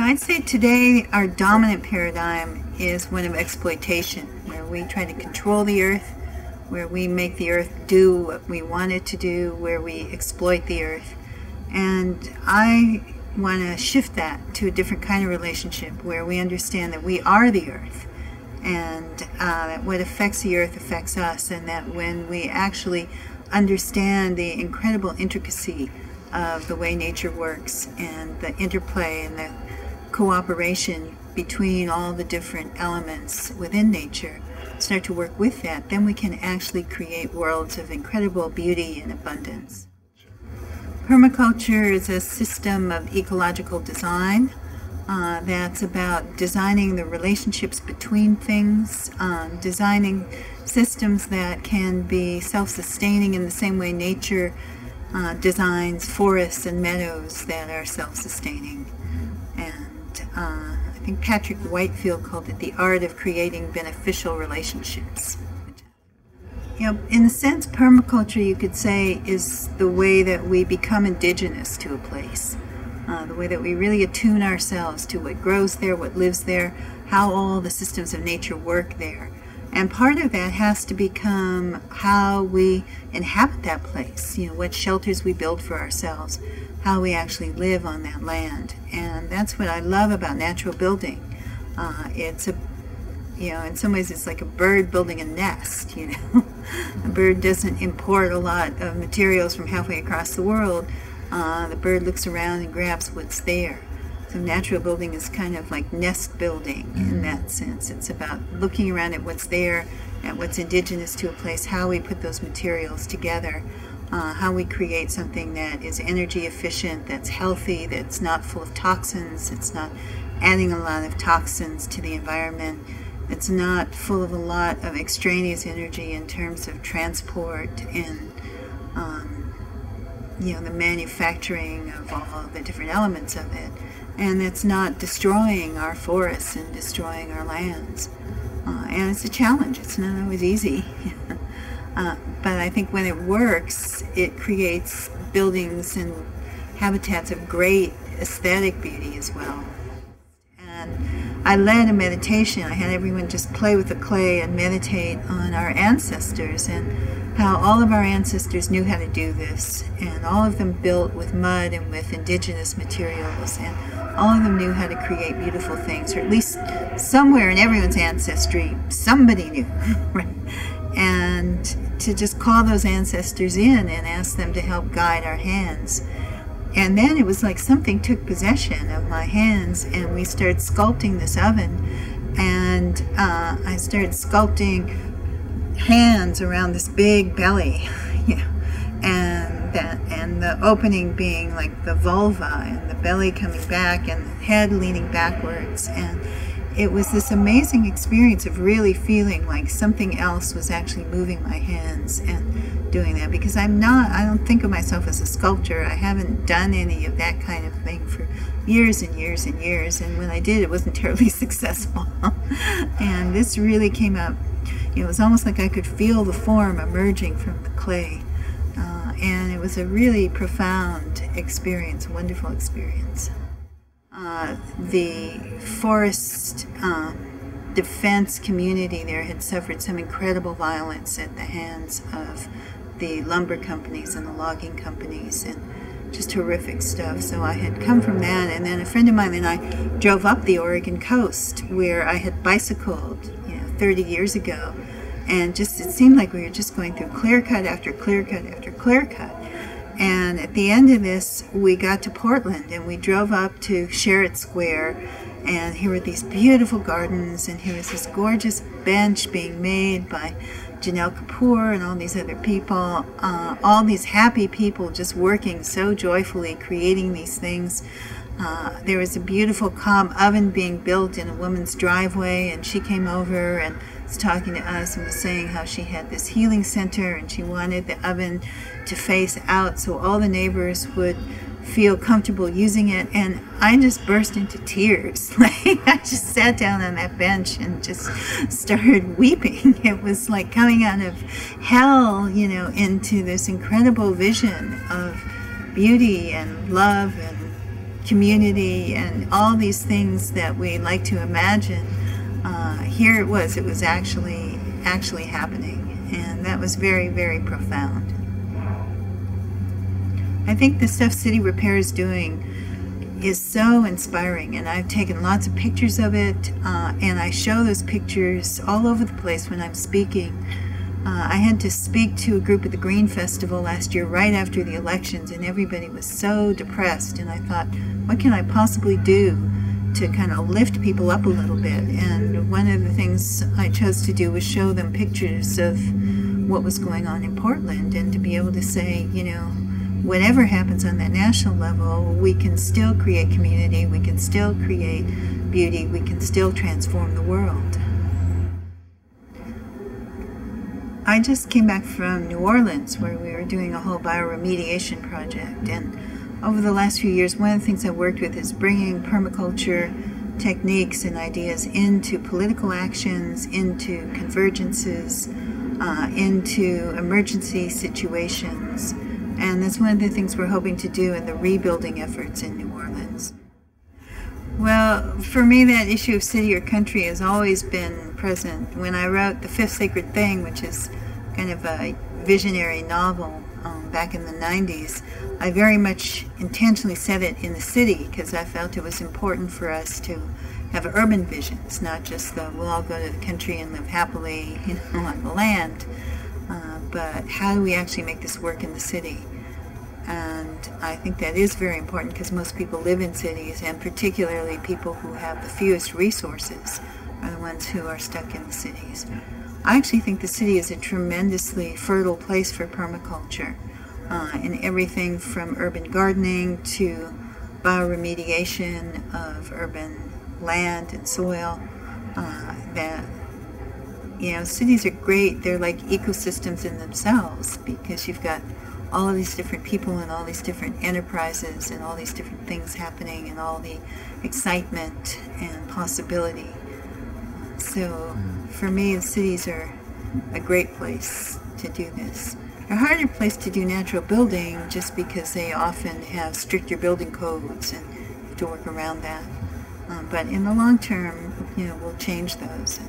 I'd say today our dominant paradigm is one of exploitation, where we try to control the earth, where we make the earth do what we want it to do, where we exploit the earth. And I want to shift that to a different kind of relationship where we understand that we are the earth, and that what affects the earth affects us, and that when we actually understand the incredible intricacy of the way nature works and the interplay and the cooperation between all the different elements within nature, start to work with that, then we can actually create worlds of incredible beauty and abundance. Permaculture is a system of ecological design that's about designing the relationships between things, designing systems that can be self-sustaining in the same way nature designs forests and meadows that are self-sustaining. And I think Patrick Whitefield called it the art of creating beneficial relationships. In a sense, permaculture, you could say, is the way that we become indigenous to a place. The way that we really attune ourselves to what grows there, what lives there, how all the systems of nature work there. And part of that has to become how we inhabit that place, what shelters we build for ourselves, how we actually live on that land. And that's what I love about natural building. It's a, in some ways it's like a bird building a nest, A bird doesn't import a lot of materials from halfway across the world. The bird looks around and grabs what's there. So natural building is kind of like nest building in that sense. It's about looking around at what's there, at what's indigenous to a place, how we put those materials together, how we create something that is energy efficient, that's healthy, that's not full of toxins, it's not adding a lot of toxins to the environment, it's not full of a lot of extraneous energy in terms of transport and the manufacturing of all the different elements of it. And it's not destroying our forests and destroying our lands. And it's a challenge. It's not always easy. But I think when it works, it creates buildings and habitats of great aesthetic beauty as well. And I led a meditation. I had everyone just play with the clay and meditate on our ancestors and how all of our ancestors knew how to do this, and all of them built with mud and with indigenous materials, and all of them knew how to create beautiful things, or at least somewhere in everyone's ancestry somebody knew. Right? And to just call those ancestors in and ask them to help guide our hands. And then it was like something took possession of my hands, and we started sculpting this oven, and I started sculpting hands around this big belly, and the opening being like the vulva, and the belly coming back, and the head leaning backwards. And it was this amazing experience of really feeling like something else was actually moving my hands and doing that, because I don't think of myself as a sculptor. I haven't done any of that kind of thing for years and years and years, and when I did, it wasn't terribly successful. And this really came out. It was almost like I could feel the form emerging from the clay. And it was a really profound experience, wonderful experience. The forest defense community there had suffered some incredible violence at the hands of the lumber companies and the logging companies, and just horrific stuff. So I had come from that, and then a friend of mine and I drove up the Oregon coast where I had bicycled 30 years ago, and it seemed like we were just going through clear cut after clear cut after clear cut. And at the end of this, we got to Portland, and we drove up to Sherritt Square, and here were these beautiful gardens, and here was this gorgeous bench being made by Janelle Kapoor and all these other people, all these happy people just working so joyfully, creating these things. There was a beautiful cob oven being built in a woman's driveway, and she came over and was talking to us and was saying how she had this healing center, and she wanted the oven to face out so all the neighbors would feel comfortable using it. And I just burst into tears. Like, I just sat down on that bench and just started weeping. It was like coming out of hell, into this incredible vision of beauty and love and community and all these things that we like to imagine, here it was actually happening, and that was very, very profound. I think the stuff City Repair is doing is so inspiring, and I've taken lots of pictures of it, and I show those pictures all over the place when I'm speaking. I had to speak to a group at the Green Festival last year right after the elections, and everybody was so depressed, and I thought, what can I possibly do to kind of lift people up a little bit? And one of the things I chose to do was show them pictures of what was going on in Portland, and to be able to say, you know, whatever happens on that national level, we can still create community, we can still create beauty, we can still transform the world. I just came back from New Orleans, where we were doing a whole bioremediation project, and over the last few years, one of the things I've worked with is bringing permaculture techniques and ideas into political actions, into convergences, into emergency situations. And that's one of the things we're hoping to do in the rebuilding efforts in New Orleans. Well, for me, that issue of city or country has always been present. When I wrote The Fifth Sacred Thing, which is kind of a visionary novel back in the 90s, I very much intentionally set it in the city because I felt it was important for us to have urban visions, not just the we'll all go to the country and live happily, you know, on the land. But how do we actually make this work in the city? And I think that is very important because most people live in cities, and particularly people who have the fewest resources are the ones who are stuck in the cities. I actually think the city is a tremendously fertile place for permaculture, in everything from urban gardening to bioremediation of urban land and soil. You know, cities are great. They're like ecosystems in themselves because you've got all of these different people and all these different enterprises and all these different things happening and all the excitement and possibility. So for me, the cities are a great place to do this. They're a harder place to do natural building just because they often have stricter building codes and you have to work around that. But in the long term, you know, we'll change those.